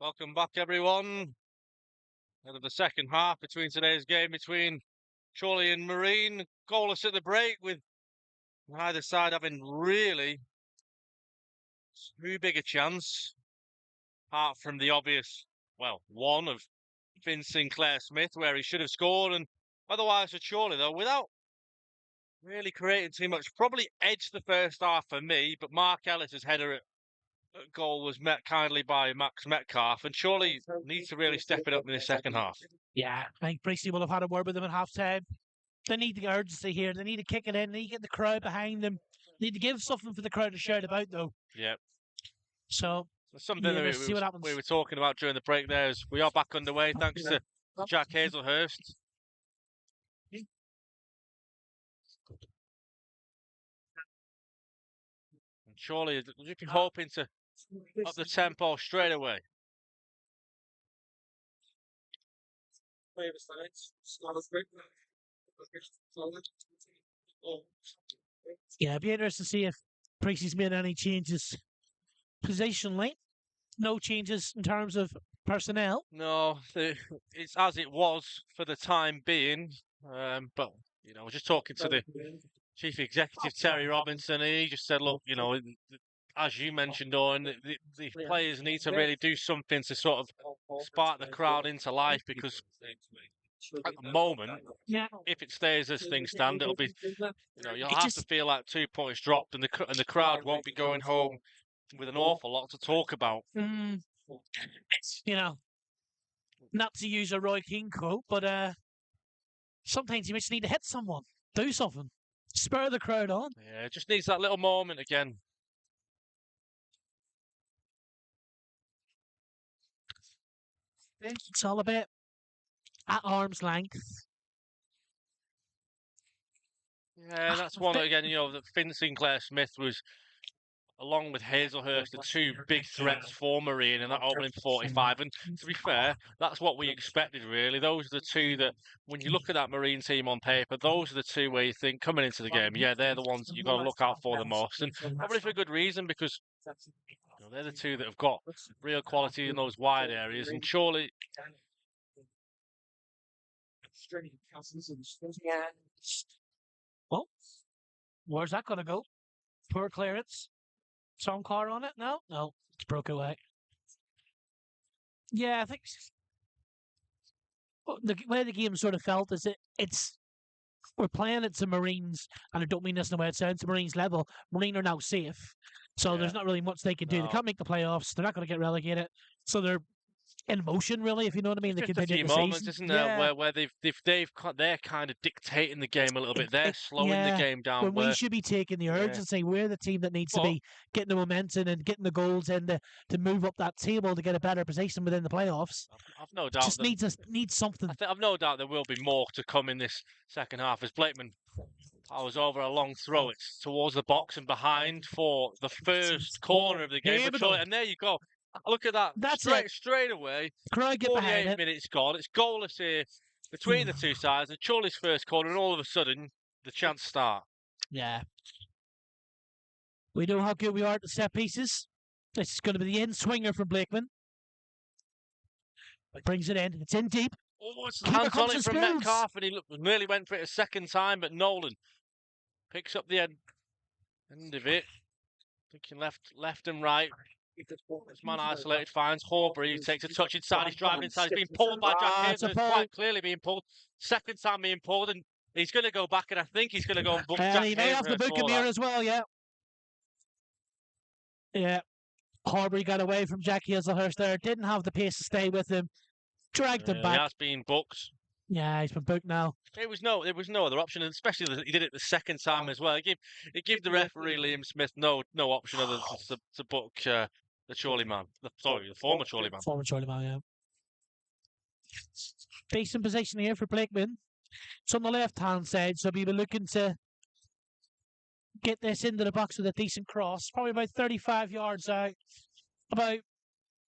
Welcome back, everyone. End of the second half between today's game between Chorley and Marine. Goalless at the break, with neither side having really too big a chance, apart from the obvious, one of Finn Sinclair-Smith, where he should have scored, and otherwise for Chorley, though, without really creating too much. Probably edged the first half for me, but Mark Ellis's header at goal was met kindly by Max Metcalf, and surely needs to really step it up in the second half. Yeah, I think Priestley will have had a word with them at half time. They need the urgency here. They need to kick it in. They need to get the crowd behind them. They need to give something for the crowd to shout about, though. Yeah. So, something yeah, that we were talking about during the break there is we are back underway thanks to Jack Hazelhurst. And surely you're hoping to up the tempo straight away. Yeah, it'd be interesting to see if Priestley's made any changes positionally. No changes in terms of personnel. No, it's as it was for the time being. But I was just talking to the chief executive, Terry Robinson, and he just said, look, as you mentioned, Owen, the players need to really do something to sort of spark the crowd into life, because at the moment, if it stays as things stand, it'll be, you'll have to feel like 2 points dropped, and the crowd won't be going home with an awful lot to talk about. Not to use a Roy Keane quote, but sometimes you just need to hit someone, do something, spur the crowd on. Yeah, it just needs that little moment again. It's all about at arm's length. Yeah, that's one again. That Finn Sinclair-Smith was, along with Hazelhurst, the two big threats for Marine in that opening 45. And to be fair, that's what we expected, really. Those are the two that, when you look at that Marine team on paper, those are the two where you think, coming into the game, yeah, they're the ones that you've got to look out for the most. And probably for good reason, because they're the two that have got real quality in those wide areas. And surely... Well, where's that going to go? Poor clearance. Some car on it? No, it's broke away. Yeah, I think the way the game sort of felt is we're playing it to Marines, and I don't mean this in the way it sounds, to Marines level. Marine are now safe, so there's not really much they can do. No. They can't make the playoffs. They're not going to get relegated, so they're in motion, really, if you know what I mean. They just a few moments, isn't there, where they're kind of dictating the game a little bit. They're slowing the game down. When we should be taking the urgency. We're the team that needs to be getting the momentum and getting the goals in to move up that table to get a better position within the playoffs. I've no doubt. Just needs something. I've no doubt there will be more to come in this second half, as Blakeman powers over a long throw. It's towards the box and behind for the first corner of the game. And there you go. Look at that. That's straight away. Crowd get behind it. 48 minutes gone. It's goalless here between the two sides. And Chorley's first corner, and all of a sudden, the chance start. Yeah. We know how good we are at the set pieces. It's going to be the end swinger from Blakeman. Brings it in. It's in deep. Oh, it's hands on it from Metcalf, and he nearly went for it a second time, but Nolan picks up the end of it. Thinking left and right. This man isolated, finds Horbury, he takes a touch inside, he's driving inside, he's being pulled by Jack Hazelhurst, quite clearly being pulled. Second time being pulled, and he's going to go back, and I think he's going to go and book Jack he may have to book him here as well, yeah. Yeah. Horbury got away from Jack Hazelhurst there, didn't have the pace to stay with him, dragged him back. He has been booked. Yeah, he's been booked now. There was no other option, and especially that he did it the second time as well. It gave the referee Liam Smith no option other than to book the Chorley man. The former Chorley man. Former Chorley man, yeah. Decent position here for Blakeman. It's on the left-hand side, so we were looking to get this into the box with a decent cross. Probably about 35 yards out. About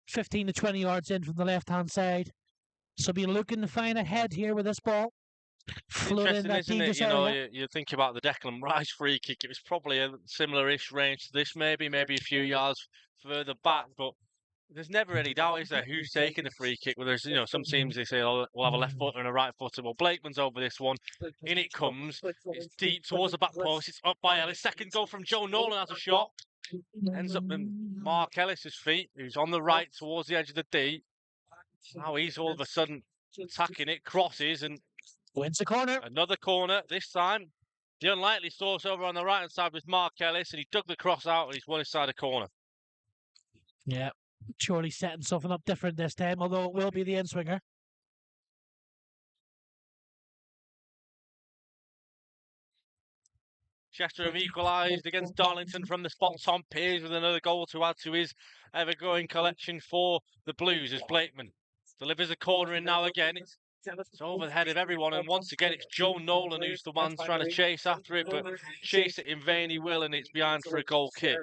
15 to 20 yards in from the left-hand side. So be looking to find a head here with this ball. Interesting, isn't it? You think about the Declan Rice free kick. It was probably a similar-ish range to this, maybe a few yards further back. But there's never any doubt, is there, who's taking the free kick? Well, there's, some teams, they say, oh, we'll have a left footer and a right footer. Well, Blakeman's over this one. In it comes. It's deep towards the back post. It's up by Ellis. Second goal from Joe Nolan has a shot. Ends up in Mark Ellis's feet, who's on the right towards the edge of the D. Now he's all of a sudden attacking it, crosses, and wins the corner. Another corner, this time. The unlikely source over on the right-hand side was Mark Ellis, and he dug the cross out, and he's won his side of corner. Yeah, Chorley setting something up different this time, although it will be the in-swinger. Chester have equalised against Darlington from the spot. Tom Pearce with another goal to add to his ever-growing collection for the Blues as Blakeman delivers a corner in now again. It's over the head of everyone, and once again it's Joe Nolan who's the one trying to chase after it, but chase it in vain he will, and it's behind for a goal kick.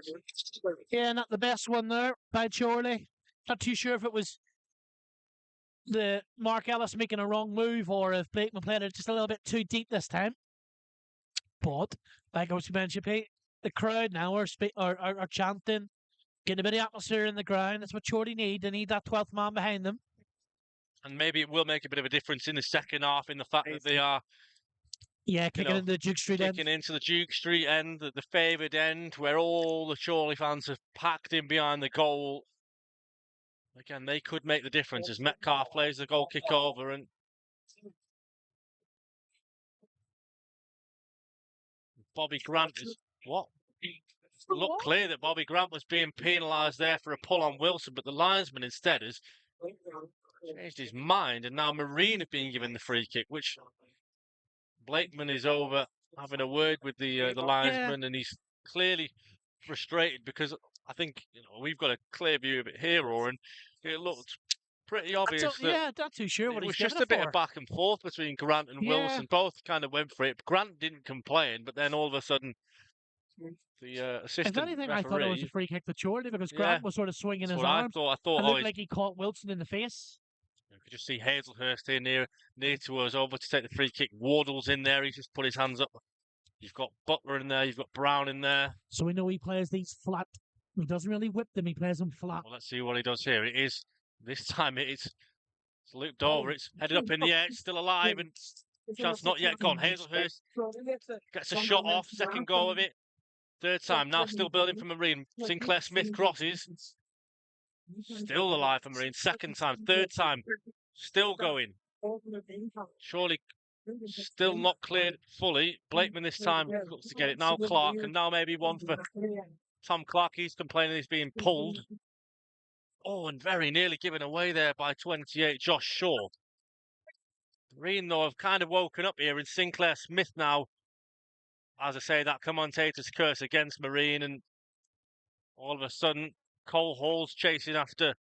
Yeah, not the best one there by Chorley. Not too sure if it was the Mark Ellis making a wrong move or if Blakeman played it just a little bit too deep this time. But, like I was mentioning, Pete, the crowd now are chanting, getting a bit of atmosphere in the ground. That's what Chorley need. They need that 12th man behind them. And maybe it will make a bit of a difference in the second half in the fact that they are kicking into the Duke Street end. Kicking into the Duke Street end, the favoured end, where all the Chorley fans have packed in behind the goal. Again, they could make the difference as Metcalf plays the goal kick over, and Bobby Grant is what? Looked clear that Bobby Grant was being penalised there for a pull on Wilson, but the linesman instead has changed his mind, and now Marine have been given the free kick, which Blakeman is over having a word with the linesman, and he's clearly frustrated because I think we've got a clear view of it here, Oran. It looked pretty obvious. Not too sure what it was he's just a bit of back and forth between Grant and Wilson. Both kind of went for it. Grant didn't complain, but then all of a sudden, the assistant if anything, referee, I thought it was a free kick to Chorley because Grant was sort of swinging his arms. I thought it looked like he caught Wilson in the face. You could just see Hazelhurst here near to us, over to take the free kick. Wardle's in there. He's just put his hands up. You've got Butler in there. You've got Brown in there. So we know he plays these flat. He doesn't really whip them. He plays them flat. Well, let's see what he does here. It is this time. It's looped over. It's headed up in the air. It's still alive, and chance not yet gone. Hazelhurst gets a shot off. Second goal of it. Third time now. Still building for Marine. Sinclair Smith crosses. Still alive for Marine. Second time. Third time. Still going. Surely still not cleared fully. Blakeman this time looks to get it. Now Clark, and now maybe one for Tom Clark. He's complaining he's being pulled. Oh, and very nearly given away there by 28, Josh Shaw. Marine, though, have kind of woken up here, and Sinclair Smith now, as I say, that commentator's curse against Marine, and all of a sudden, Cole Hall's chasing after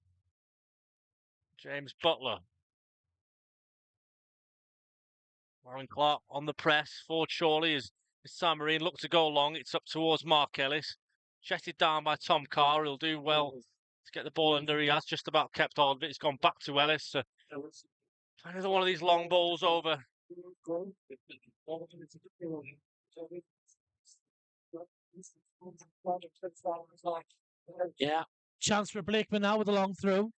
James Butler. Warren Clark on the press for Chorley as Sam Marine look to go long. It's up towards Mark Ellis. Jetted down by Tom Carr. He'll do well to get the ball under. He has just about kept hold of it. It's gone back to Ellis. Another one of these long balls over. Yeah. Chance for Blakeman now with a long throw.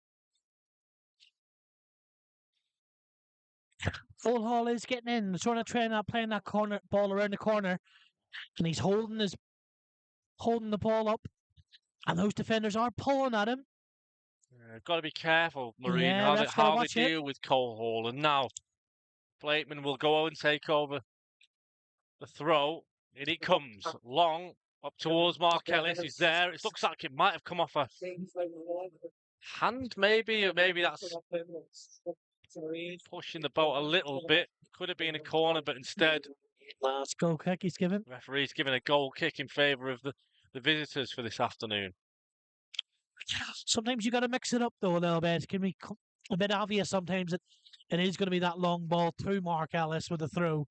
Full Hall is getting in, trying to train out, playing that corner ball around the corner, and he's holding the ball up, and those defenders are pulling at him. Got to be careful, Marine, how they deal with Cole Hall. And now Blakeman will go and take over the throw. In it comes, long up towards Mark Ellis. He's there. It looks like it might have come off a hand, maybe, or maybe that's pushing the boat a little bit. Could have been a corner, but instead, last goal kick he's given. The referee's given a goal kick in favour of the visitors for this afternoon. Sometimes you got to mix it up though a little bit. It can be a bit obvious sometimes that it is going to be that long ball to Mark Ellis with a throw.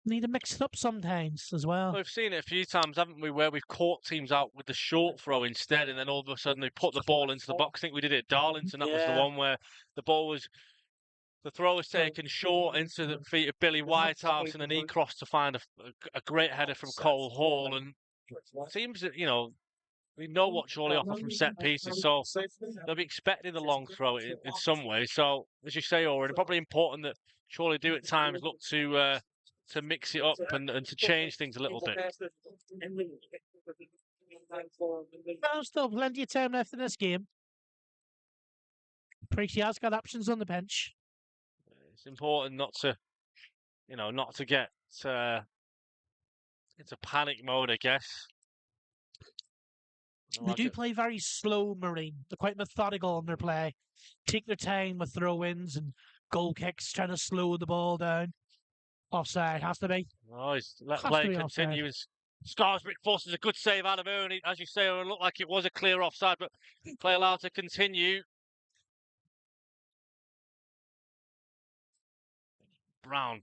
You need to mix it up sometimes as well. We've seen it a few times, haven't we, where we've caught teams out with the short throw instead, and then all of a sudden they put the ball into the box. I think we did it at Darlington. That was the one where the throw was taken short into the feet of Billy Whitehouse, and then he crossed to find a great header from Cole Hall. And it seems that, we know what Chorley offer from set pieces, so they'll be expecting the long throw in some way. So, as you say, Oran, it's probably important that Chorley do at times look to mix it up and to change things a little bit. There's still plenty of time left in this game. Preachy has got options on the bench. It's important not to, not to get into panic mode, I guess. They do play very slow, Marine. They're quite methodical in their play. Take their time with throw-ins and goal kicks, trying to slow the ball down. Offside, has to be. Oh, he's let play continue. Scarsbrick forces a good save out of him. As you say, it looked like it was a clear offside, but play allowed to continue. Brown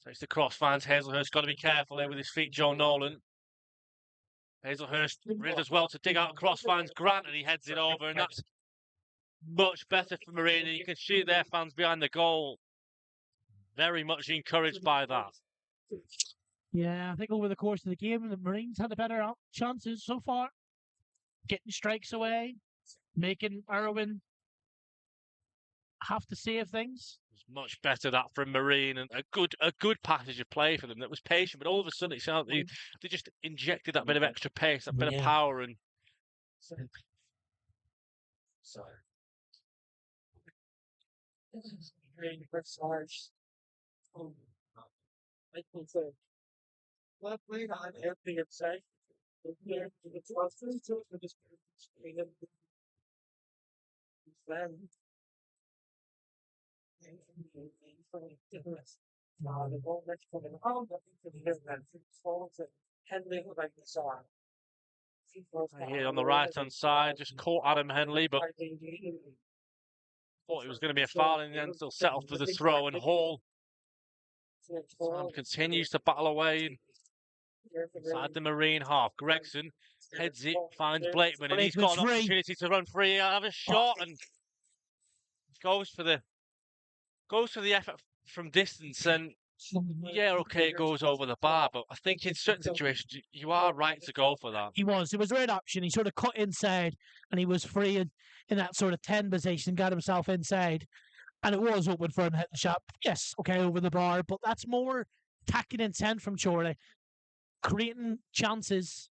takes the cross, finds Hazelhurst. Got to be careful there with his feet, Joe Nolan. Hazelhurst does well to dig out cross, finds Grant, and he heads it over, and that's much better for Marine. And you can see their fans behind the goal very much encouraged by that. Yeah, I think over the course of the game, the Marines had the better chances so far. Getting strikes away, making Irwin have to save things. It was much better that from Marine, and a good passage of play for them that was patient, but all of a sudden it sounded they just injected that bit of extra pace, that bit of power, and here on the right-hand side, just caught Adam Henley, but thought it was going to be a foul in the end, still settled for the throw, and Hall continues to battle away inside the Marine half. Gregson heads it, finds Blakeman, and he's got an opportunity to run free, have a shot, and goes for the effort from distance, and yeah, okay, it goes over the bar, but I think in certain situations you are right to go for that. It was a red option. He sort of cut inside, and he was free in that sort of 10 position, got himself inside, and it was open for him to hit the shot. Yes, okay, over the bar, but that's more attacking intent from Chorley, creating chances.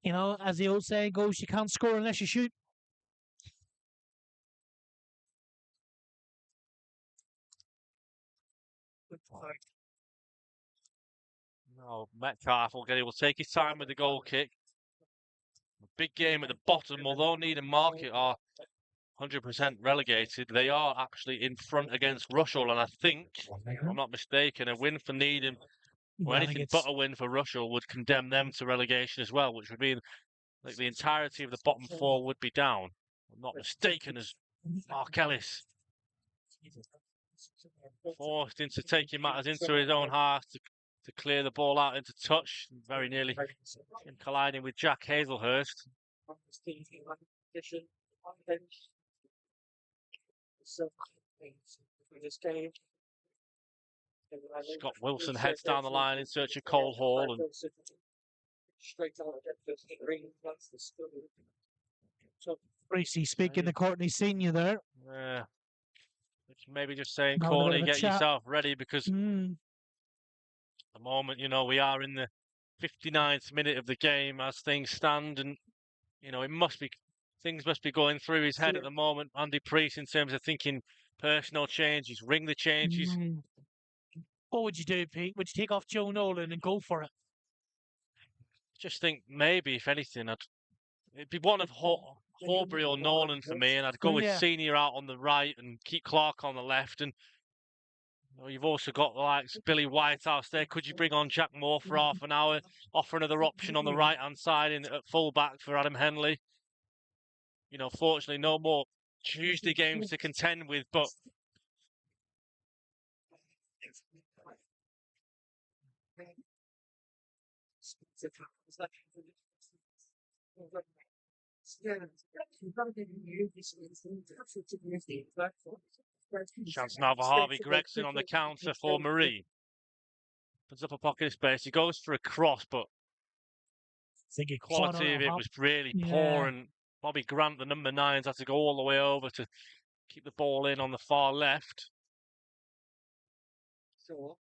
You know, as the old saying goes, you can't score unless you shoot. No, Metcalf will take his time with the goal kick. Big game at the bottom, although Needham Market are 100% relegated, they are actually in front against Rushall, and I think, if I'm not mistaken, a win for Needham, or anything but a win for Rushall, would condemn them to relegation as well, which would mean like the entirety of the bottom four would be down. If I'm not mistaken, as Mark Ellis forced into taking matters into his own half to clear the ball out into touch, very nearly colliding with Jack Hazelhurst. Scott Wilson heads down the line in search of Cole Hall, and Tracy speaking to Courtney Senior there. Yeah, maybe just saying, Courtney, get yourself ready, because at the moment, you know, we are in the 59th minute of the game as things stand, and you know, things must be going through his head at the moment, Andy Priest, in terms of thinking personal changes, ring the changes. What would you do, Pete? Would you take off Joe Nolan and go for it? Just think maybe, if anything, it'd be one of Horbury or Nolan for me, and I'd go with Senior out on the right and keep Clark on the left. And you know, you've also got the likes of Billy Whitehouse there. Could you bring on Jack Moore for half an hour, offer another option on the right-hand side at full-back for Adam Henley? You know, fortunately, no more Tuesday games to contend with, but chance now for Harvey Gregson on the counter for Marine. Opens up a pocket of space. He goes for a cross, but think he Quality of it was really poor, and Bobby Grant, the number 9s, had to go all the way over to keep the ball in on the far left. Sure.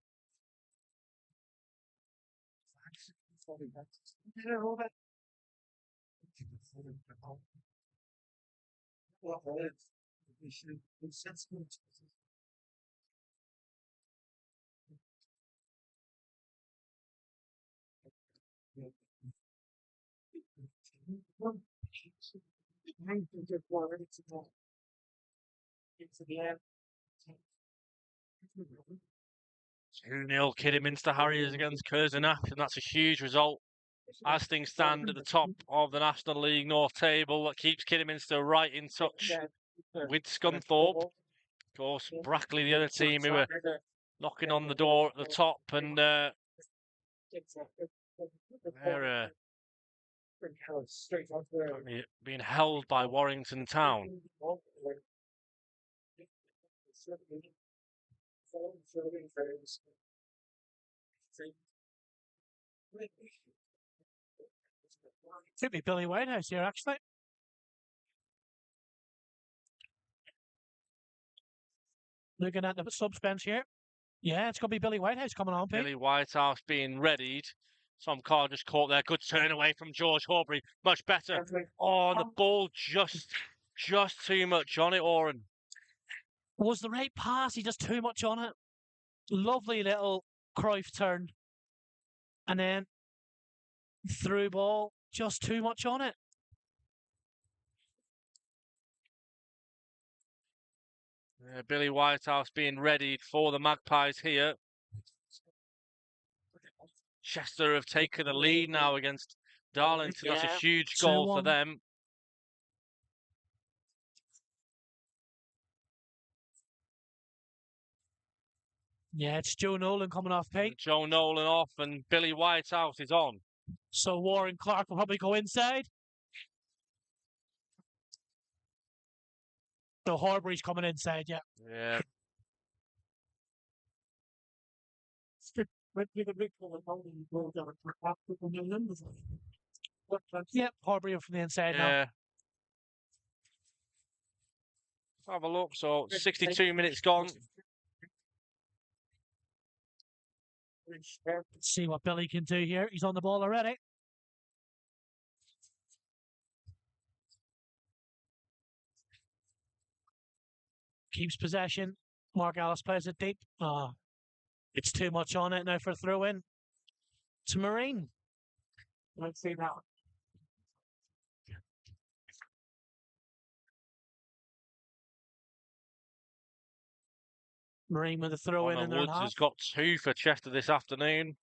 Two 0 Kidderminster Harriers against Curzon-Ath, and that's a huge result. As things stand at the top of the National League North table, that keeps Kidderminster right in touch with Scunthorpe. Of course, Brackley, the other team, who were knocking on the door at the top, and they're being held by Warrington Town. Could be Billy Whitehouse here, actually. Looking at the subs bench here. Yeah, it's going to be Billy Whitehouse coming on, Pete. Billy Whitehouse being readied. Tom Carr just caught there. Good turn away from George Horbury. Much better. Oh, the ball just too much on it, Oran. Was the right pass? He just too much on it. Lovely little Cruyff turn. And then through ball. Just too much on it. Billy Whitehouse being readied for the Magpies here. Chester have taken the lead now against Darlington. That's a huge goal for them. Yeah, it's Joe Nolan coming off, Pete. Joe Nolan off, and Billy Whitehouse is on. So Warren Clark will probably go inside. So Horbury's coming inside, yeah. Yeah. Yep, Horbury from the inside now. Have a look. So 62 minutes gone. Let's see what Billy can do here. He's on the ball already. Keeps possession. Mark Ellis plays it deep. It's too much on it now for a throw in to Marine. Let's see now. Marine with a throw in their Woods half. has got 2 for Chester this afternoon,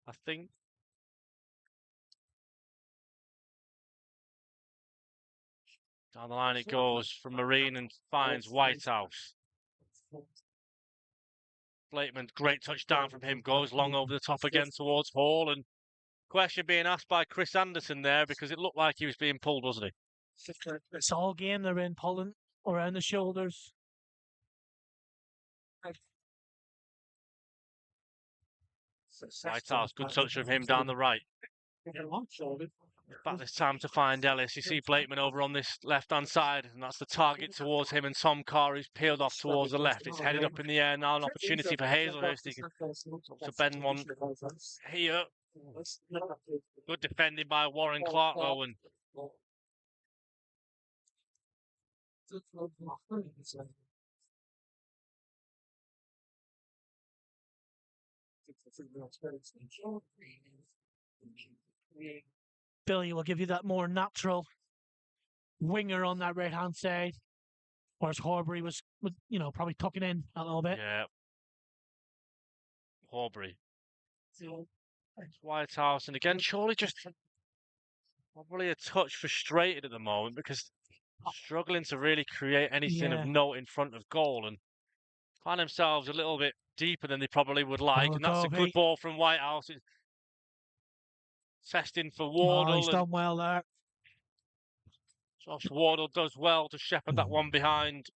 I think. Down the line it goes from Marine and finds Whitehouse. Blakeman, great touchdown from him, goes long over the top again towards Hall, and question being asked by Chris Anderson there because it looked like he was being pulled, wasn't he? It's all game they're in, pulling around the shoulders. Whitehouse, good touch from him down the right. Back this time to find Ellis. You see Blakeman over on this left-hand side, and that's the target towards him, and Tom Carr, who's peeled off towards the left. It's headed up in the air now, an opportunity for Hazelhurst. He can to bend one here. Good defending by Warren Clark, though, and Billy will give you that more natural winger on that right-hand side, whereas Horbury was, probably tucking in a little bit. Yeah. Horbury. Whitehouse, and again, Chorley just probably a touch frustrated at the moment because struggling to really create anything of note in front of goal, and find themselves a little bit deeper than they probably would like, and that's a good ball from Whitehouse. It's testing for Wardle. He's done well there. Josh Wardle does well to shepherd that one behind.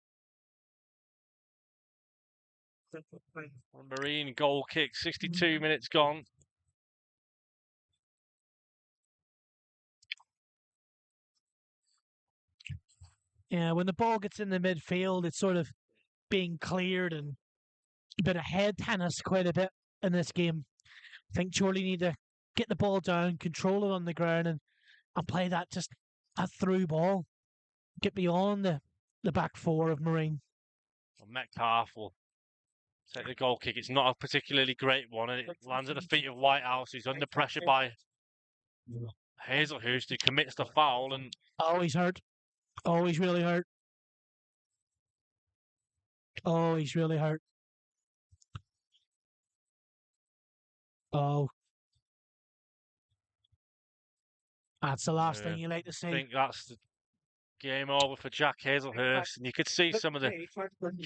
Marine goal kick, 62 minutes gone. Yeah, when the ball gets in the midfield, it's sort of being cleared and a bit of head tennis quite a bit in this game. I think Chorley need to get the ball down, control it on the ground, and play that just a through ball. Get beyond the back four of Marine. Well, Metcalf will take the goal kick. It's not a particularly great one, and it lands at the feet of Whitehouse, who's under pressure by Hazelhurst, who commits the foul. And oh, he's hurt. Oh, he's really hurt. Oh, he's really hurt. Oh, that's the last thing you like to see. I think that's the game over for Jack Hazelhurst, and you could see some of the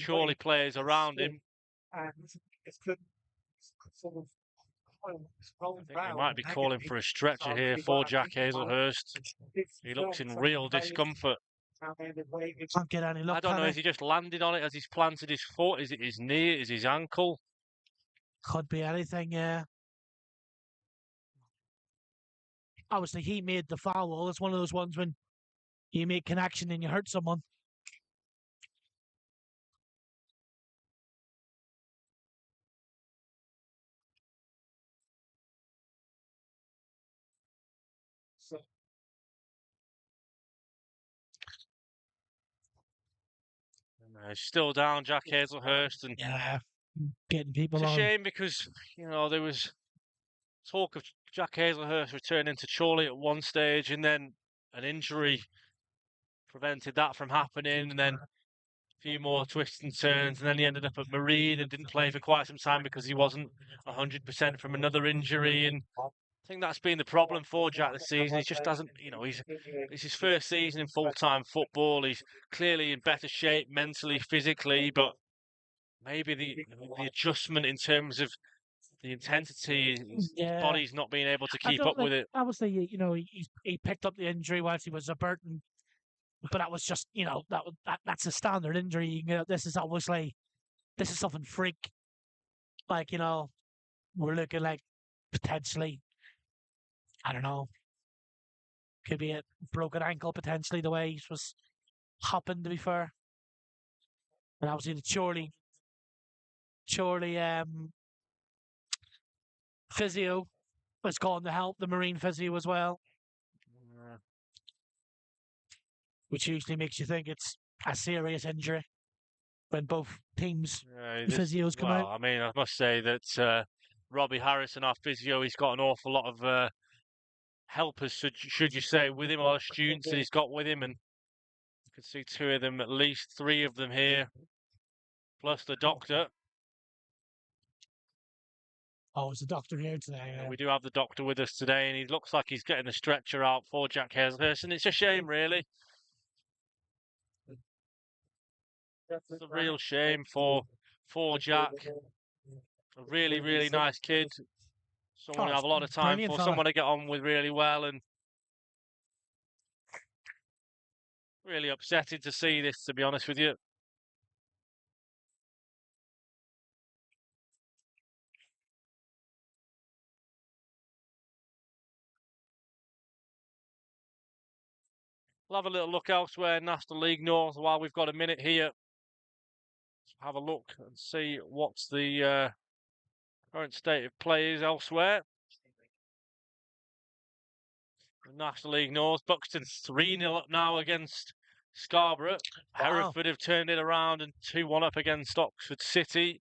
Chorley players around him. I think they might be calling for a stretcher here for Jack Hazelhurst. He looks in real discomfort. Can't get any luck. I don't know, has he just landed on it as he's planted his foot? Is it his knee? Is his ankle? Could be anything, yeah. Obviously, he made the foul. It's one of those ones when you make connection and you hurt someone. Still down, Jack Hazelhurst, and yeah, getting people it's a on. shame because there was talk of Jack Hazelhurst returning to Chorley at one stage, and then an injury prevented that from happening, and then a few more twists and turns, and then he ended up at Marine and didn't play for quite some time because he wasn't 100% from another injury. And I think that's been the problem for Jack this season. He just hasn't, it's his first season in full-time football. He's clearly in better shape mentally, physically, but maybe the adjustment in terms of the intensity, his body's not being able to keep up with it. Obviously, he picked up the injury whilst he was at Burton, but that was just, that's a standard injury. This is something freak. Like, we're looking like potentially, I don't know, could be a broken ankle potentially the way he was hopping, to be fair. And obviously the Chorley physio was going to help the Marine physio as well. Which usually makes you think it's a serious injury when both teams' physios come out. I mean, I must say that Robbie Harrison, our physio, he's got an awful lot of helpers, should you say, with him, a lot of students that he's got with him, and you can see two of them, at least three of them here, plus the doctor. Oh, is the doctor here today? Yeah, we do have the doctor with us today, and he looks like he's getting the stretcher out for Jack Hazelhurst, and it's a shame, really. It's a real shame for Jack. A really, really nice kid. Someone to have a lot of time for, someone to get on with really well, and really upsetting to see this, to be honest with you. We'll have a little look elsewhere in National League North while we've got a minute here. Let's have a look and see what's the current state of play is elsewhere. National League North, Buxton 3-0 up now against Scarborough. Wow. Hereford have turned it around and 2-1 up against Oxford City.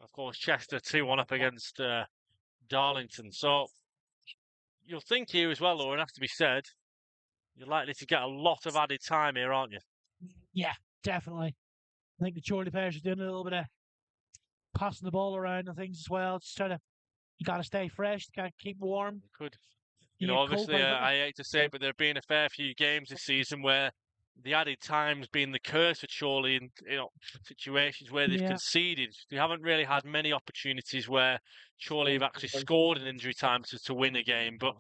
Of course, Chester 2-1 up against Darlington. So you'll think here as well, Oran, has to be said, you're likely to get a lot of added time here, aren't you? Yeah, definitely. I think the Chorley players are doing a little bit of passing the ball around and things as well. Just you got to stay fresh, got to keep warm. You could. Obviously, I hate to say it, but there have been a fair few games this season where the added time's been the curse for Chorley in situations where they've conceded. They haven't really had many opportunities where Chorley have actually scored in injury time to win a game, but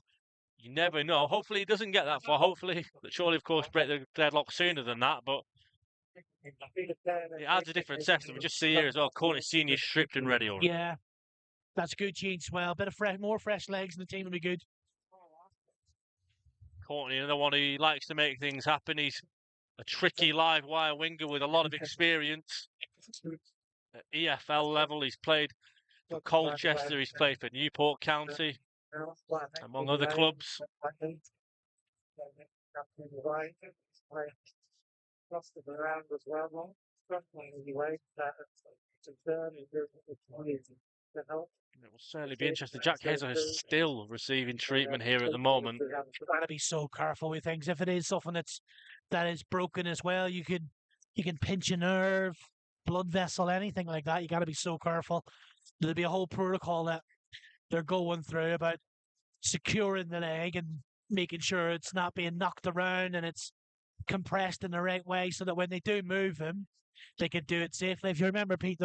you never know. Hopefully it doesn't get that far. Hopefully Chorley, of course, break the deadlock sooner than that, but it adds a different sector. We just see here as well, Courtney Senior stripped and ready already. Yeah, that's a good change as well. A bit of more fresh legs in the team will be good. Courtney, another one who likes to make things happen. He's a tricky live wire winger with a lot of experience at EFL level. He's played for Colchester, he's played for Newport County, among other clubs. It will certainly be interesting. Jack Hazel is still receiving treatment here at the moment. Got to be so careful with things. If it is something that is broken as well, you can pinch a nerve, blood vessel, anything like that. You got to be so careful. There'll be a whole protocol that they're going through about securing the leg and making sure it's not being knocked around and it's compressed in the right way, so that when they do move him, they can do it safely. If you remember, Pete,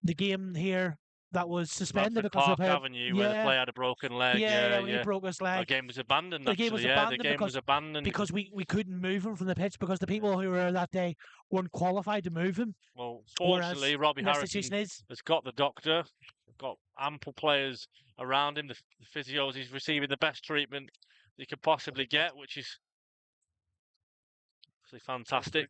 the game here that was suspended Bradford because Park of how, Avenue, where the player had a broken leg. when he broke his leg. The game was abandoned, The game was abandoned the game was abandoned. Because we couldn't move him from the pitch because the people who were there that day weren't qualified to move him. Well, fortunately, Robbie Harrison has got the doctor. We've got ample players around him. The physios, he's receiving the best treatment he could possibly get, which is fantastic.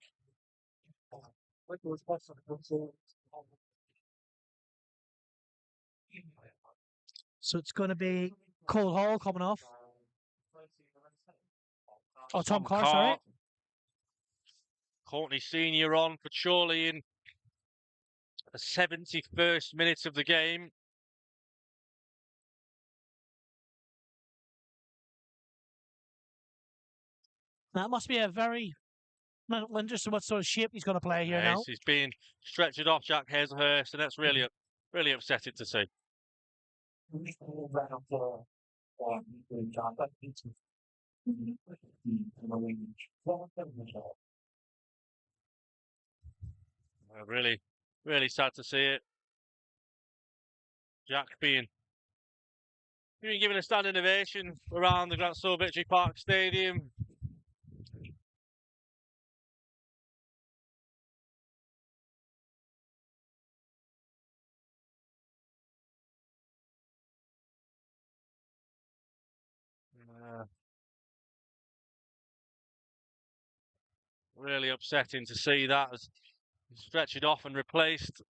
So it's going to be Cole Hall coming off. Oh, Tom Carr, sorry. Courtney Senior on for Chorley in the 71st minute of the game. That must be a very interesting what sort of shape he's going to play here now. He's being stretchered off, Jack Hazelhurst, and that's really upsetting to see. Really sad to see it. Jack being given a standing ovation around the Grant Store Victory Park Stadium. Really upsetting to see that as stretched off and replaced.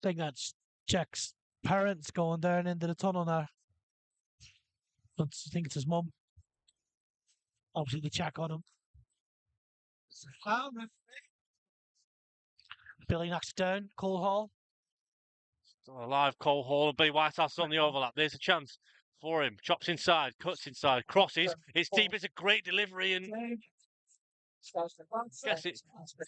I think that's Jack's parents going down into the tunnel now. I think it's his mum. Obviously, they check on him. Billy knocks it down. Cole Hall. Still alive, Cole Hall and Billy Whitehouse on the overlap. There's a chance for him. Chops inside, cuts inside, crosses. It's deep. It's a great delivery, and yes, it's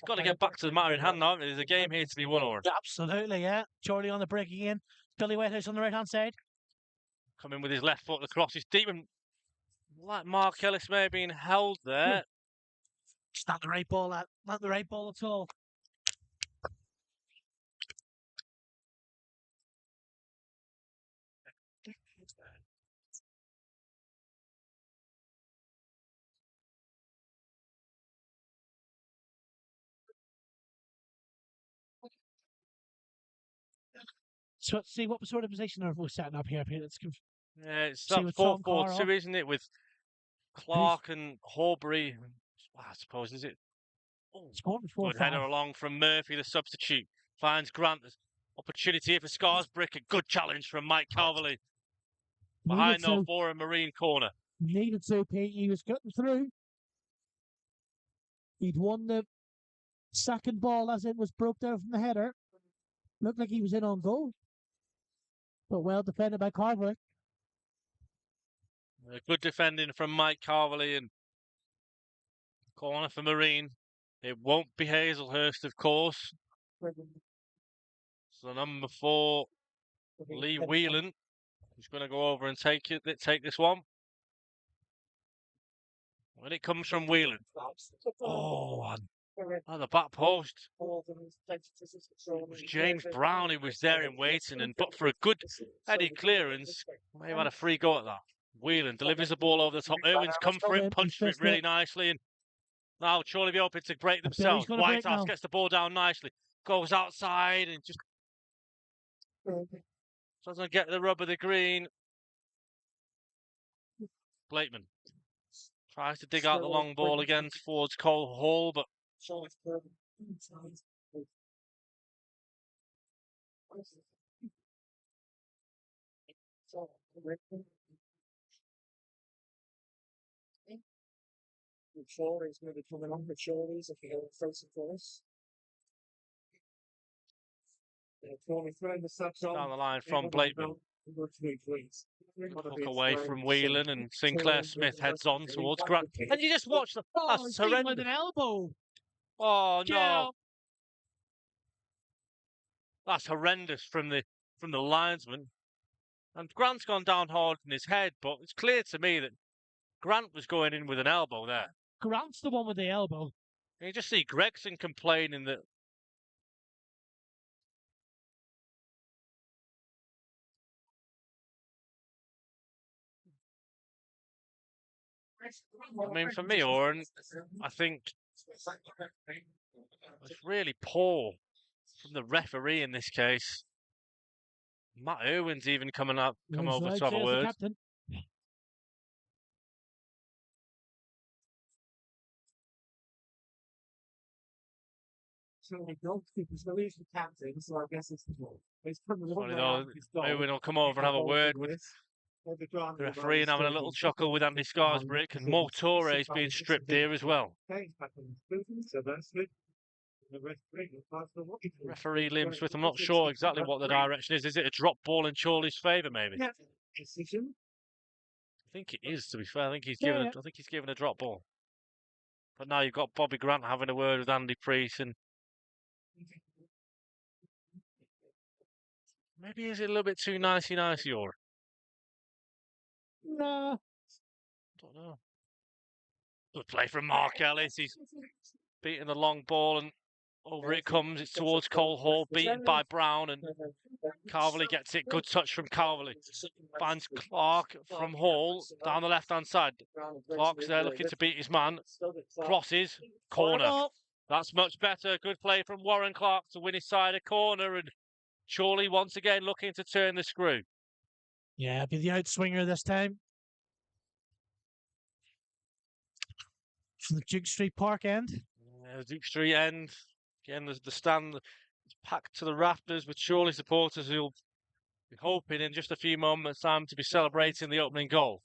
got to get back to the matter in hand now. There's a game here to be won, Oran. Absolutely, yeah. Chorley on the break again. Billy Whitehouse on the right-hand side. Coming with his left foot. The cross is deep, and like Mark Ellis may have been held there. It's not the right ball. Not the right ball at all. So let's see what sort of position are we setting up here, Peter. Yeah, it's that 4-4-2, isn't it? With Clark and Horbury. I suppose, is it? Good header along from Murphy, the substitute. Finds Grant. Opportunity here for Scarsbrick. A good challenge from Mike Calverley. Behind though for a Marine corner. Needed to, Pete. He was cutting through. He'd won the second ball as it was broke down from the header. Looked like he was in on goal. But well defended by Calverley. Good defending from Mike Calverley, and corner for Marine. It won't be Hazelhurst, of course. So number 4, Lee Whelan, who's going to go over and take this one. When it comes from Whelan. Oh, on the back post. It was James Brown who was there in waiting, but for a good headed clearance, may have had a free go at that. Whelan delivers the ball over the top. Irwin's come for it, punched for it really nicely, and now Chorley be open to break themselves. Whitehouse gets the ball down nicely, goes outside and just doesn't get the rub of the green. Blakeman tries to dig out the long ball again towards Cole Hall, but Chorley's maybe coming on for Chorley's if you go first for us. down the line from Blakeman. Hook away from Whelan, and Sinclair Smith heads on towards Grant. And you just watch the pass, horrendous. With an elbow. Oh no, Yeah. that's horrendous from the linesman. And Grant's gone down hard in his head, but it's clear to me that Grant was going in with an elbow there. Grant's the one with the elbow. And you just see Gregson complaining that. I mean, for me, Oran, I think it's really poor from the referee in this case. Matt Irwin's even come over to have a word. Captain. So the goalkeeper's the captain, so I guess it's the ball. Irwin will come over and have a word with the referee and having a little chuckle with Andy Scarsbrick, and Mo Torre's being stripped here as well. Referee Liam Smith, I'm not sure exactly what the direction is. Is it a drop ball in Chorley's favour, maybe? Yeah. I think it is, to be fair. I think he's given a drop ball. But now you've got Bobby Grant having a word with Andy Priest, and maybe is it a little bit too nicey or? No. Don't know. Good play from Mark Ellis. He's beating the long ball, and over it comes. It's towards Cole Hall, beaten by Brown, and Carverley gets it. Good touch from Carverley. Finds Clark from Hall down the left-hand side. Clark's there looking to beat his man. Crosses, corner. That's much better. Good play from Warren Clark to win his side a corner, and Chorley once again looking to turn the screw. Yeah, it'll be the outswinger this time. From the Duke Street Park end. Yeah, the Duke Street end. Again, the stand is packed to the rafters with Chorley supporters who'll be hoping in just a few moments' time to be celebrating the opening goal.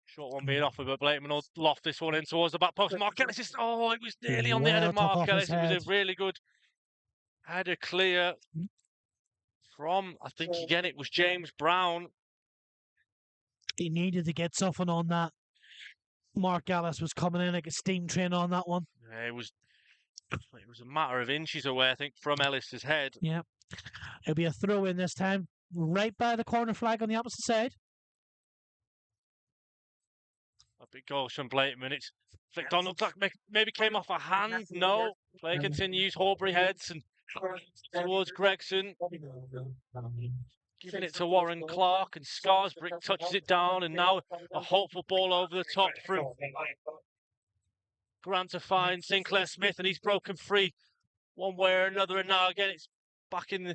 Short one being offered, but Blakeman will loft this one in towards the back post. Mark Ellis is, oh, it was nearly on the head of Mark Ellis. It was a really good header clear from, I think again, it was James Brown. He needed to get something on that. Mark Ellis was coming in like a steam train on that one. Yeah, it was a matter of inches away, I think, from Ellis's head. Yeah. It'll be a throw in this time, right by the corner flag on the opposite side. A big goal from Blakeman. It's flicked on. Looks like maybe came off a hand. No. Play continues. Horbury heads and towards Gregson. Giving it to Warren Clark, and Scarsbrick touches it down, and now a hopeful ball over the top from Grant to find Sinclair Smith, and he's broken free one way or another, and now again it's back in the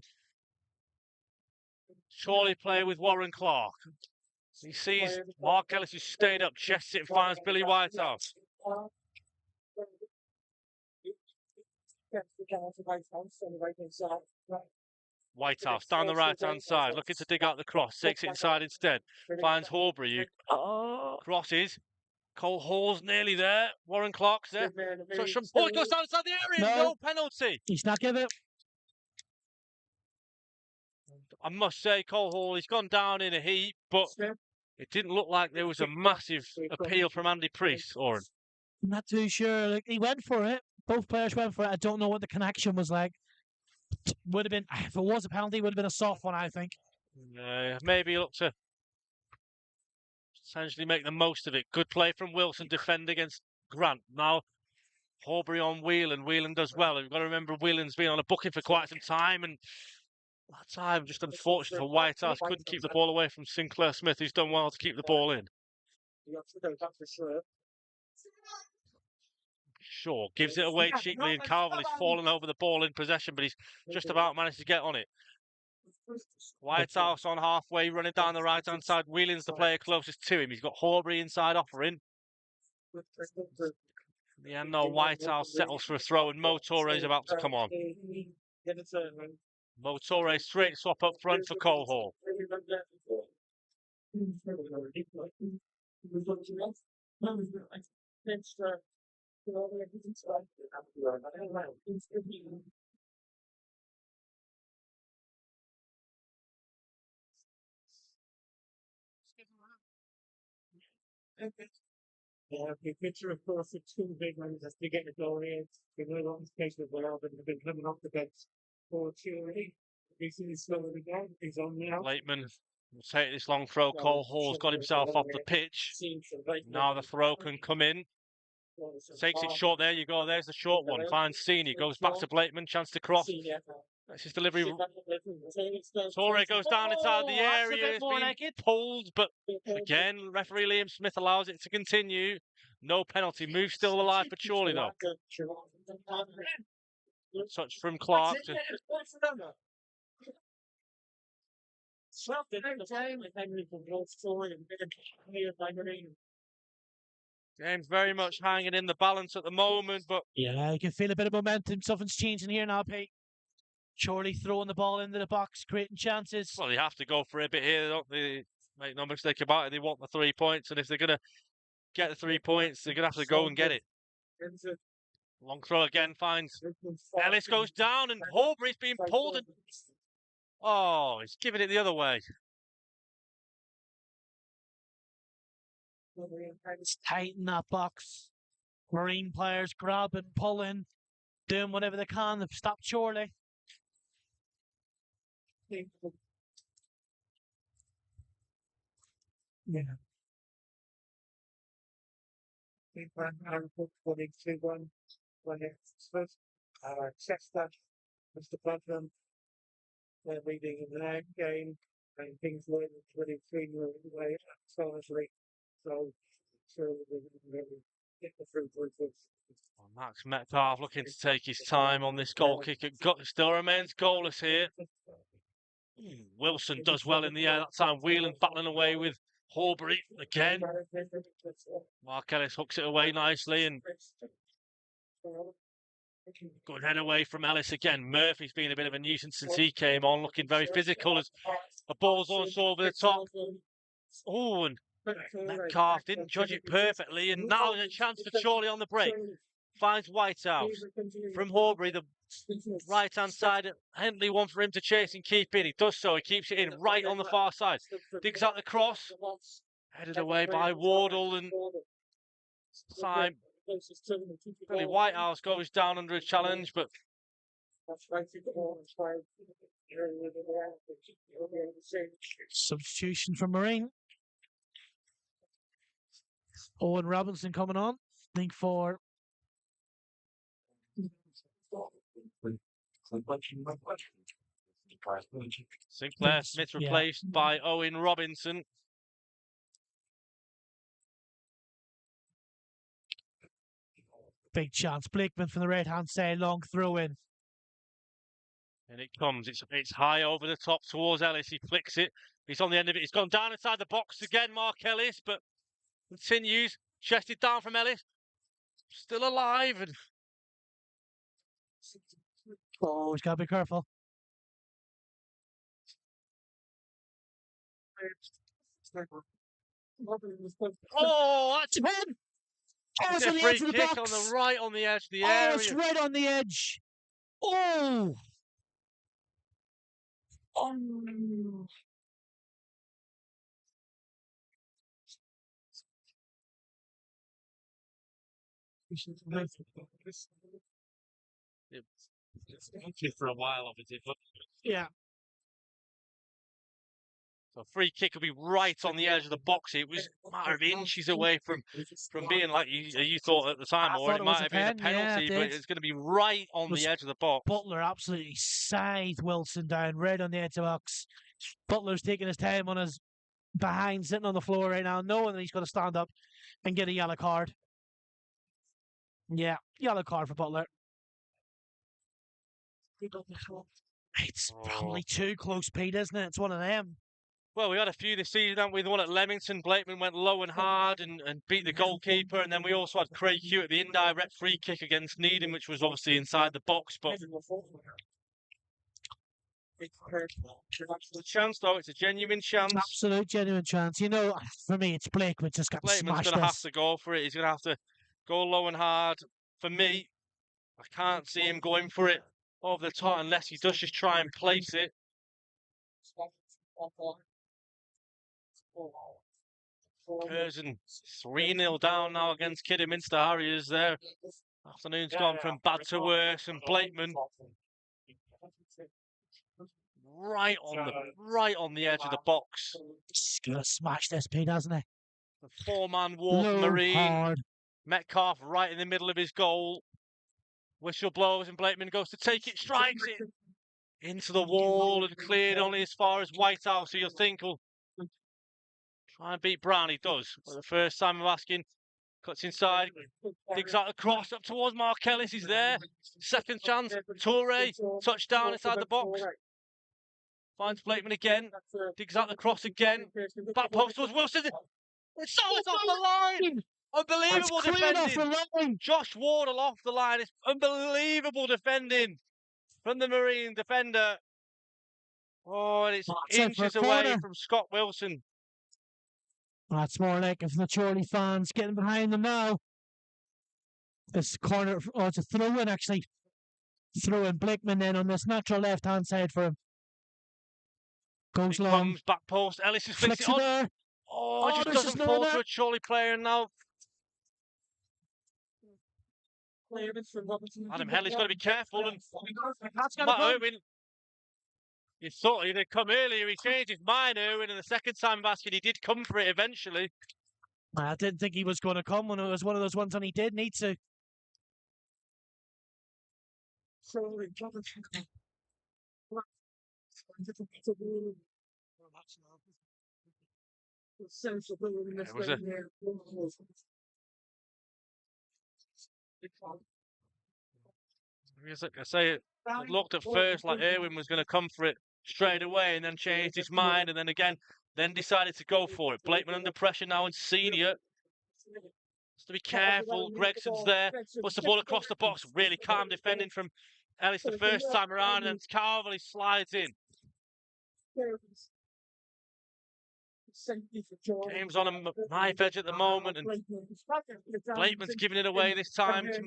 Chorley play with Warren Clark. He sees Mark Ellis, who's stayed up, chests it and finds Billy Whitehouse. Whitehouse down the right-hand side, looking to dig out the cross, takes it inside instead, finds Horbury, who crosses. Cole Hall's nearly there, Warren Clark's there. Touch from, oh, it goes down inside the area, no penalty. He's not giving it. I must say, Cole Hall, he's gone down in a heap, but it didn't look like there was a massive appeal from Andy Priest, Oran. I'm not too sure. Like, he went for it. Both players went for it. I don't know what the connection was like. Would have been, if it was a penalty, would have been a soft one, I think. Maybe look to essentially make the most of it. Good play from Wilson, defend against Grant. Now, Horbury on Whelan. Whelan does well. You've got to remember Whelan's been on a booking for quite some time, and that time just unfortunate for Whitehouse. Couldn't keep the ball away from Sinclair Smith, who's done well to keep the ball in. Shaw gives it away cheaply, and Carvel is falling over the ball in possession, but he's just about managed to get on it. Whitehouse on halfway, running down the right-hand side. Whelan's the player closest to him. He's got Horbury inside offering. In the end, no, Whitehouse settles for a throw, and Mo Torre is about to come on. Mo Torre straight swap up front for Cole Hall. The picture, of course, of two big ones as to get the goal in. We know what this case with well, but they've been coming off the bench for Chorley. Recently slowed again. He's on now. Blakeman will take this long throw. Cole Hall's got himself off the pitch. Now the throw can come in. Takes it short. There you go. There's the short one. Finds Senior. Goes back to Blakeman. Chance to cross. That's his delivery. Torre goes down inside the area. It's been pulled, but again, referee Liam Smith allows it to continue. No penalty. Move still alive for Chorley, though. Touch from Clark. Game's very much hanging in the balance at the moment, but yeah, you can feel a bit of momentum. Something's changing here now, Pete. Chorley throwing the ball into the box, creating chances. Well, they have to go for a bit here, don't they? Make no mistake about it. They want the 3 points, and if they're going to get the 3 points, they're going to have to go and get it. Long throw again finds Ellis, goes down, and Horbury's being pulled. And oh, he's giving it the other way. It's tight in that box. Marine players grabbing, pulling, doing whatever they can to stop Chorley. Yeah. Chester, Mr. Putnam, they're leading in their game, and things were 23 away solidly. So, get the through points. Max Metcalf looking to take his time on this goal kick. It still remains goalless here. Wilson does well in the air that time. Whelan battling away with Horbury again. Mark Ellis hooks it away nicely, and good head away from Ellis again. Murphy's been a bit of a nuisance since he came on, looking very physical as a ball's also over the top. Oh, and Metcalf didn't judge it perfectly, and now there's a chance for Chorley on the break. Finds Whitehouse from Horbury, the right-hand side. Henley one for him to chase and keep in. He does so. He keeps it in right on the far side. Digs out the cross. Headed away by Wardle, and time. Billy Whitehouse goes down under a challenge, but substitution from Marine. Owen Robinson coming on. I think for Sinclair Smith replaced by Owen Robinson. Big chance. Blakeman from the right-hand side, long throw in. And it comes. It's high over the top towards Ellis. He flicks it. He's on the end of it. He's gone down inside the box again, Mark Ellis, but continues. Chested down from Ellis. Still alive. And oh, he's got to be careful. Oh, that's him! Oh, it's on the edge of the box. On the right, on the edge of the area. Oh, it's right on the edge. Oh! Oh! It's for a while, obviously. Yeah. So free kick will be right on the edge of the box. It was a matter of inches away from being like you thought at the time, or it might have been a penalty, but it's going to be right on the edge of the box. Butler absolutely scythed Wilson down right on the edge of the box. Butler's taking his time on his behind, sitting on the floor right now, knowing that he's going to stand up and get a yellow card. Yeah, yellow card for Butler. It's probably too close, Pete, isn't it? It's one of them. Well, we had a few this season, haven't we? The one at Leamington, Blakeman went low and hard and beat the goalkeeper. And then we also had Craig Hugh at the indirect free kick against Needham, which was obviously inside the box. But it's a chance, though. It's a genuine chance. Absolute genuine chance. You know, for me, it's Blakeman just got Blakeman's smashed. going to have to go for it. He's going to have to go low and hard. For me, I can't see him going for it over the top unless he does just try and place it. Curzon 3-0 down now against Kidderminster Harriers there. Afternoon's gone from bad to worse, and Blakeman right on the edge of the box. He's gonna smash this, Pete, hasn't he? The four-man war for Marine. Hard. Metcalf right in the middle of his goal. Whistle blows and Blakeman goes to take it, strikes it into the wall and cleared only as far as Whitehouse. So you'll think, well, try and beat Brown. He does. For the first time I'm asking, cuts inside, digs out the cross up towards Mark Ellis. He's there. Second chance. Toure, touchdown inside the box. Finds Blakeman again. Digs out the cross again. Back post towards Wilson. It's off the line. Unbelievable defending. Josh Wardle off the line. It's unbelievable defending from the Marine defender. Oh, and it's inches away from Scott Wilson. That's more like if the Chorley fans getting behind them now. This corner, it's a throw-in actually. Throw-in Blakeman then on this natural left-hand side for him. Goes long. Comes back post. Ellis is flicks it on. There. Oh, it just doesn't fall to a Chorley player now. Adam Henley's got to be careful. And Matt Irwin, you thought he'd come earlier. He changed his mind, Irwin, and the second time basket, he did come for it eventually. I didn't think he was going to come when it was one of those ones when he did need to. I say it looked at first like Irwin was going to come for it straight away and then changed his mind and then again decided to go for it. Blakeman under pressure now and Senior has to be careful. Gregson's there, puts the ball across the box. Really calm defending from Ellis the first time around, and Carvely slides in. Game's on a knife edge at the moment, and Blakeman's giving it away this time to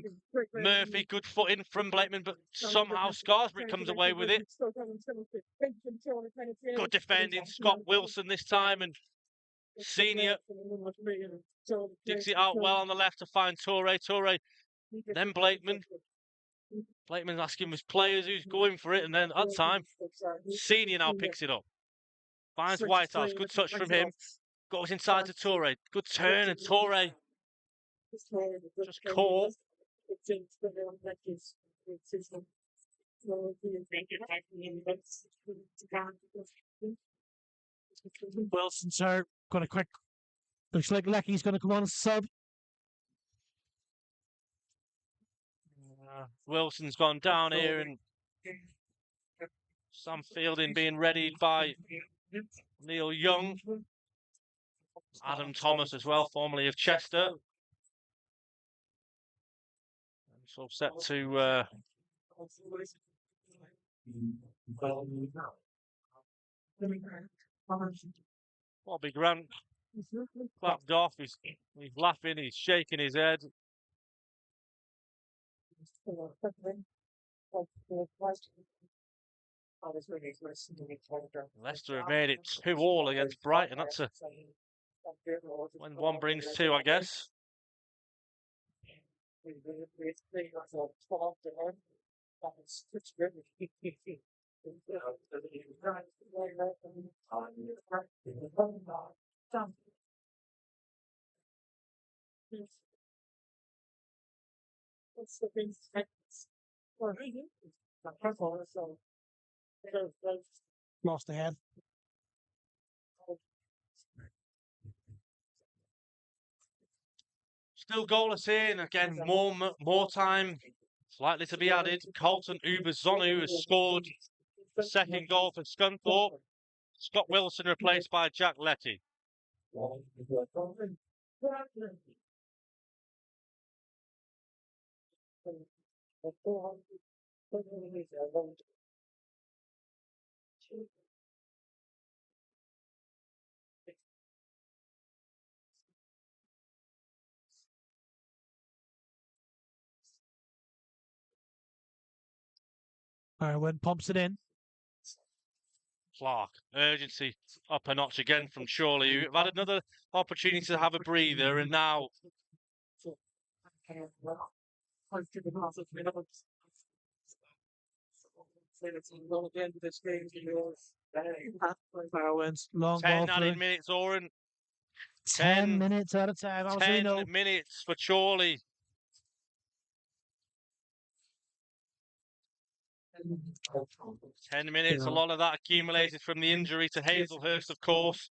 Murphy. Good footing from Blakeman, but somehow Scarsbury comes away with it. Good defending, Scott Wilson this time, and Senior digs it out well on the left to find Toure. Toure, then Blakeman. Blakeman's asking his players who's going for it, and then at time, Senior now picks it up. Finds Whitehouse, good touch from him. Goes inside to Toure. Good turn, and Toure just caught. Wilson's hurt. Got a quick. Looks like Lecky's going to come on as sub. Wilson's gone down here, and Sam Fielding being readied by Neil Young, Adam Thomas as well, formerly of Chester. So set to Bobby Grant clapped off. He's laughing. He's shaking his head. Leicester have made it 2-2 against Brighton. That's when one brings two, I guess. Lost the head. Still goalless here, and again, more time is likely to be added. Colton Ubezonu has scored the second goal for Scunthorpe. Scott Wilson replaced by Jack Letty. Irwin pumps it in. Clark, urgency up a notch again from Chorley, who have had another opportunity to have a breather, and now Irwin's long 10 ball added through. minutes, Oran. 10 minutes at a time. As we 10 know. minutes for Chorley. 10 minutes, a lot of that accumulated from the injury to Hazelhurst, of course.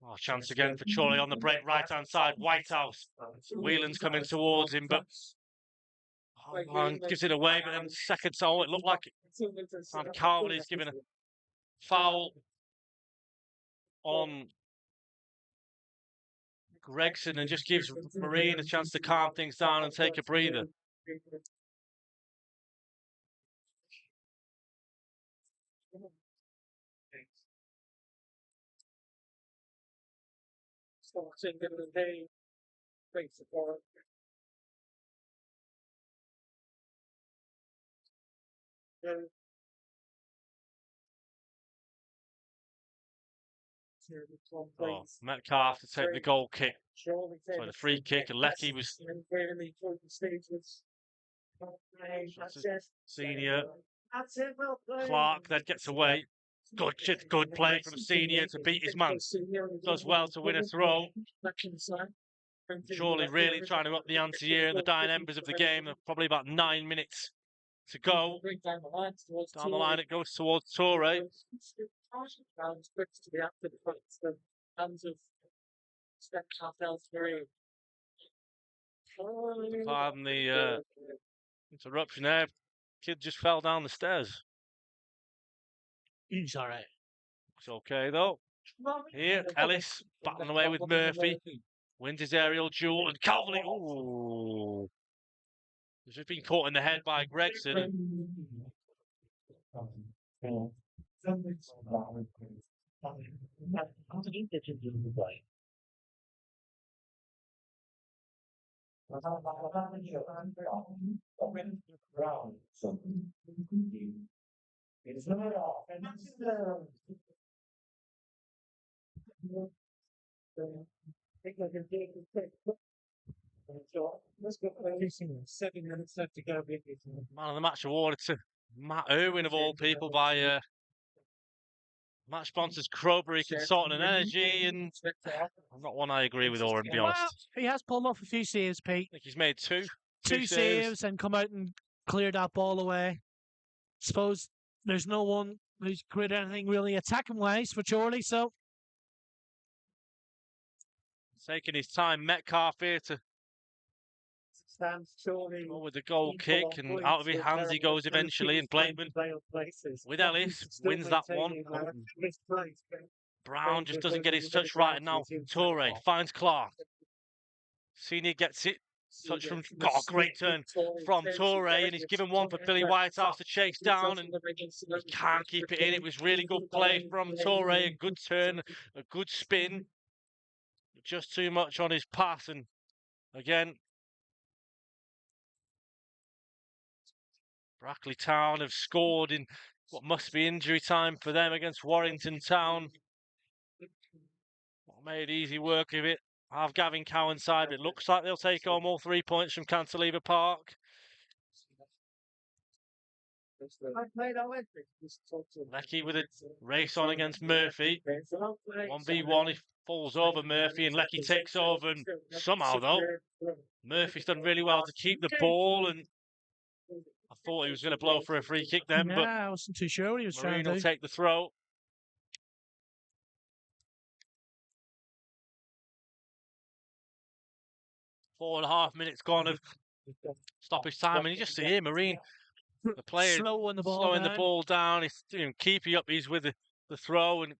Oh, chance again for Chorley on the break, right-hand side. Whitehouse. Whelan's coming towards him, but gives it away. But then second goal, it looked like Carverley's given a foul on Gregson and just gives Marine a chance to calm things down and take a breather. Oh, Metcalf to take the goal kick. So the free kick, and Letty was Senior. Clark then gets away. Good play from Senior to beat his man. Does well to win a throw. Surely really trying to up the ante here in the dying embers of the game. Probably about 9 minutes to go. Down the line it goes towards Torre. Pardon the interruption there. Kid just fell down the stairs. He's all right. It's okay though. Here, Ellis battling away with Murphy. Wins his aerial duel, and Calverley. Ooh. He's just been caught in the head by Gregson. Man of the match awarded to Matt Irwin of all people by match sponsors Crowbury Consultant and Energy, and I'm not one I agree with Oran, to be honest. Well, he has pulled off a few saves, Pete. I think he's made two saves and come out and cleared that ball away. Suppose there's no one who's created anything really attacking wise for Chorley, so taking his time. Metcalf here to go with the goal kick, and out of his hands he goes eventually, and Blakeman with Ellis wins that one. Brown just doesn't get his touch right, and now Torre finds Clark. Senior gets it. Touch from great turn from Torre, and he's given one for Billy Whitehouse to chase down, and he can't keep it in. It was really good play from Torre, a good turn, a good spin, just too much on his pass, and again Brackley Town have scored in what must be injury time for them against Warrington Town. Made easy work of it. Have Gavin Cowan side. It looks like they'll take home all 3 points from Cantilever Park. Lecky with a race on against Murphy. 1v1, he falls over Murphy and Lecky takes over. And somehow, though, Murphy's done really well to keep the ball. And I thought he was going to blow for a free kick then, but I wasn't too sure what he was trying Marine to will do. take the throw. Four and a half minutes gone of stoppage time, and you just see here, Marine, the player slowing the ball down. He's keeping up. He's with the throw, and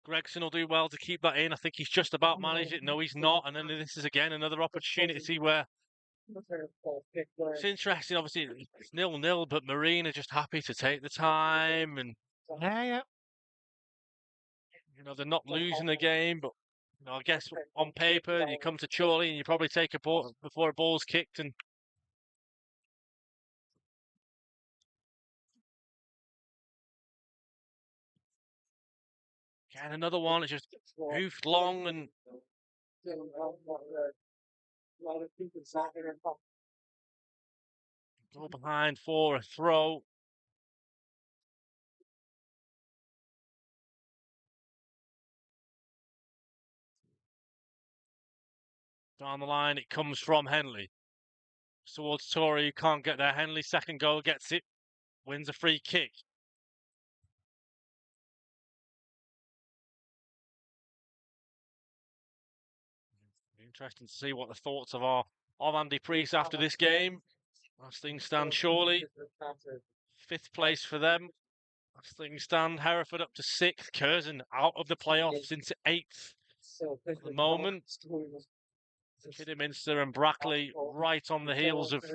Gregson will do well to keep that in. I think he's just about managed it. No, he's not. And then this is again another opportunity where it's interesting. Obviously, it's 0-0, but Marine are just happy to take the time, and Yeah. they're not losing the game, but. I guess on paper, you come to Chorley and you probably take a ball before a ball's kicked. And again, another one. It's just hoofed long and go behind for a throw. Down the line, it comes from Henley. Towards Tory, who can't get there. Henley, second goal, gets it. Wins a free kick. Interesting to see what the thoughts of Andy Priest after this game. As things stand, Chorley, 5th place for them. As things stand, Hereford up to 6th. Curzon out of the playoffs into 8th at the moment. Kidderminster and Brackley right on the heels of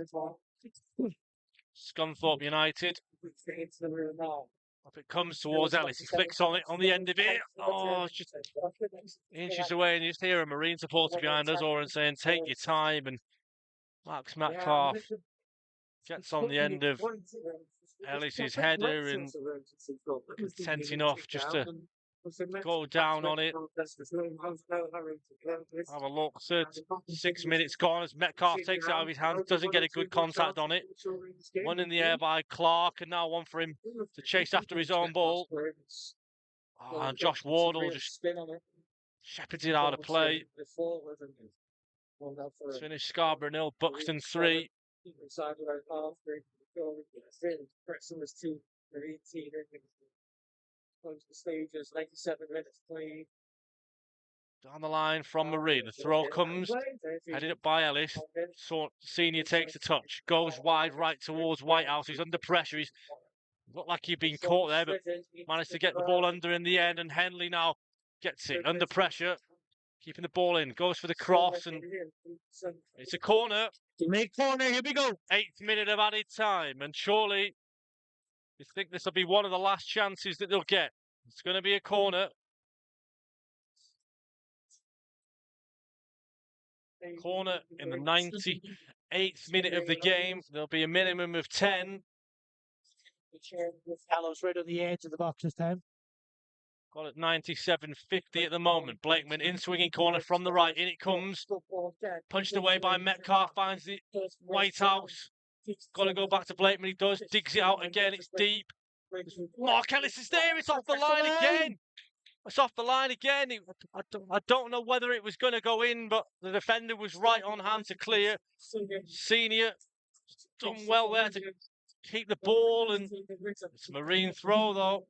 Scunthorpe United. Up it comes towards Ellis. He flicks on it on the end of it. Oh, it's just inches away, and you just hear a Marine supporter behind us, Oran, saying, "Take your time." And Max Metcalf gets on the end of Ellis's header and content enough just to go down on it. Have a look. 6 minutes gone as Metcalf takes it out of his hands, doesn't get a good contact on it. One in the air by Clark, and now one for him to chase after his own ball. Oh, and Josh Wardle just shepherds it out of play. Finished Scarborough 0, Buxton 3. Down the line from Marine. The throw comes, headed up by Ellis. Senior takes a touch, goes wide right towards Whitehouse. He's under pressure. He's looked like he'd been caught there, but managed to get the ball under in the end. And Henley now gets it under pressure, keeping the ball in. Goes for the cross, and it's a corner. Make corner, here we go. 8th minute of added time, and surely you think this will be one of the last chances that they'll get. It's going to be a corner. Corner in the 98th minute of the game. There'll be a minimum of 10. Gallows right on the edge of the box this time. Got it 97.50 at the moment. Blakeman in swinging corner from the right. In it comes. Punched away by Metcalf. Finds the Whitehouse. Got to go back to Blakeman. He does. Digs it out again. It's deep. Mark Ellis is there. It's off the line again. It's off the line again. I don't know whether it was going to go in, but the defender was right on hand to clear. Senior done well there to keep the ball, and it's a Marine throw though.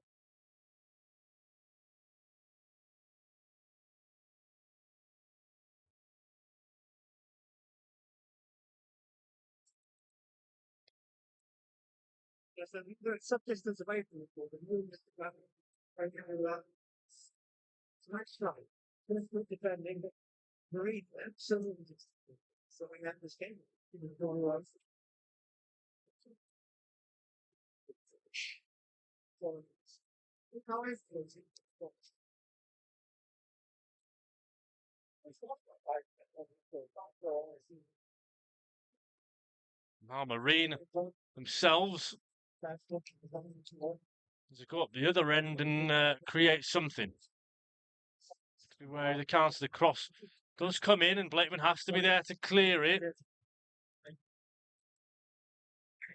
Some distance away from the ball. Nice try. Good defending. Marine absolutely throwing at this game. Now Marine themselves to go up the other end and create something. Be wary of the counter. The cross does come in, and Blakeman has to be there to clear it.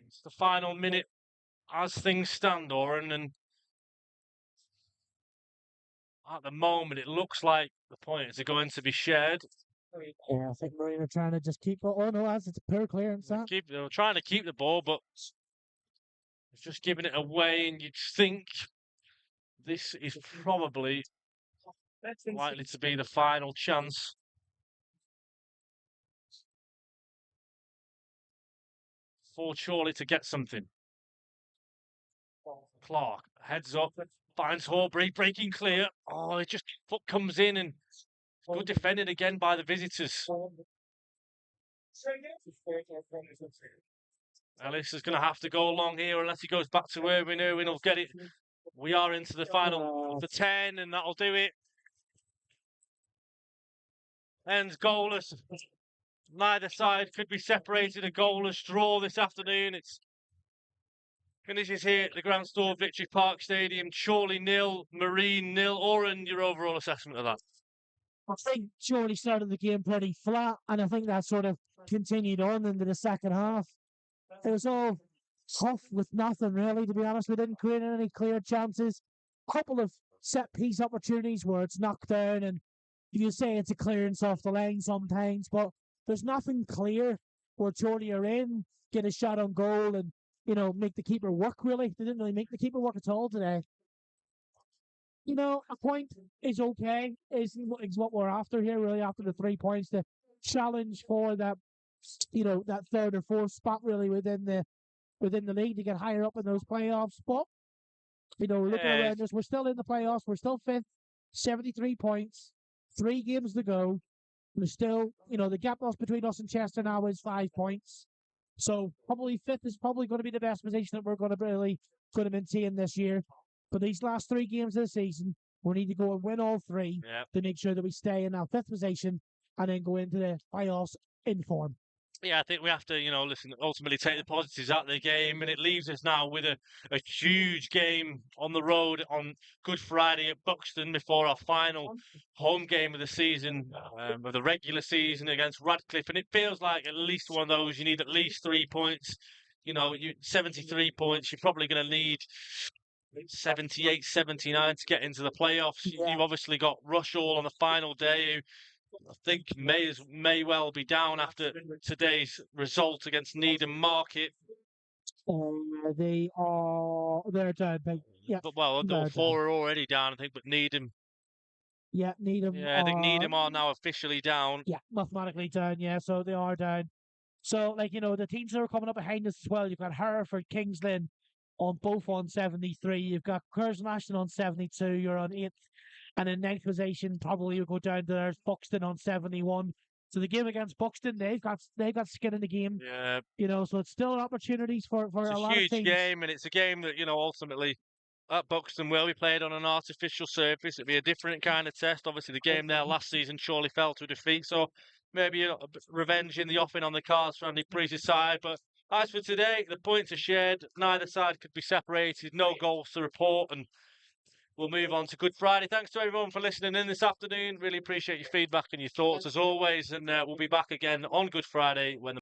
It's the final minute as things stand, Oran, and at the moment it looks like the points are going to be shared. Yeah, I think Marine are trying to just keep. Oh no, as it's a poor clearance. They're trying to keep the ball, but it's just giving it away, and you'd think this is probably likely to be the final chance. For Chorley to get something. Clark heads up, finds Horbury, breaking clear. Oh, it just foot comes in, and good defending again by the visitors. Ellis is going to have to go along here unless he goes back to Irwin. Irwin will get it. We are into the final of the 10, and that'll do it. Ends goalless. Neither side could be separated. A goalless draw this afternoon. It's finishes here at the Grand Store Victory Park Stadium. Chorley 0, Marine 0. Oran, your overall assessment of that? I think Chorley started the game pretty flat, and I think that sort of continued on into the second half. It was all tough with nothing really, to be honest. We didn't create any clear chances. A couple of set piece opportunities where it's knocked down, and you say it's a clearance off the line sometimes, but there's nothing clear where Chorley are in, get a shot on goal, and make the keeper work. Really, they didn't really make the keeper work at all today. A point is okay. Is what we're after here. Really, after the 3 points, the challenge for that, that third or fourth spot really within the league to get higher up in those playoffs. But looking around us, we're still in the playoffs. We're still fifth, 73 points, 3 games to go. We're still, the gap loss between us and Chester now is 5 points. So probably fifth is probably going to be the best position that we're going to maintain this year. But these last 3 games of the season, we need to go and win all 3 to make sure that we stay in our 5th position and then go into the playoffs in form. Yeah, I think we have to, ultimately take the positives out of the game, and it leaves us now with a huge game on the road on Good Friday at Buxton before our final home game of the season, of the regular season against Radcliffe, and it feels like at least one of those, you need at least 3 points. 73 points, you're probably going to need 78, 79 to get into the playoffs. Yeah. You've obviously got Rushall on the final day, who I think may well be down after today's result against Needham Market. They're down. Yeah, but all 4 are already down, I think. But Needham. Yeah, Needham. Yeah, I think Needham are now officially down. Yeah, mathematically down. Yeah, so they are down. So, the teams that are coming up behind us as well. You've got Hereford, Kings Lynn on both on 73. You've got Curzon Ashton on 72. You're on 8th. And in 9th position, probably you'll go down to there's Buxton on 71. So the game against Buxton, they've got skin in the game. Yeah. So it's still opportunities for a lot of teams. It's a huge game, and it's a game that, ultimately at Buxton will be played on an artificial surface. It'll be a different kind of test. Obviously, the game there last season surely fell to defeat. So maybe a revenge in the offing on the cards for Andy Preece's side. But as for today, the points are shared. Neither side could be separated. No goals to report, and we'll move on to Good Friday. Thanks to everyone for listening in this afternoon. Really appreciate your feedback and your thoughts as always. And we'll be back again on Good Friday when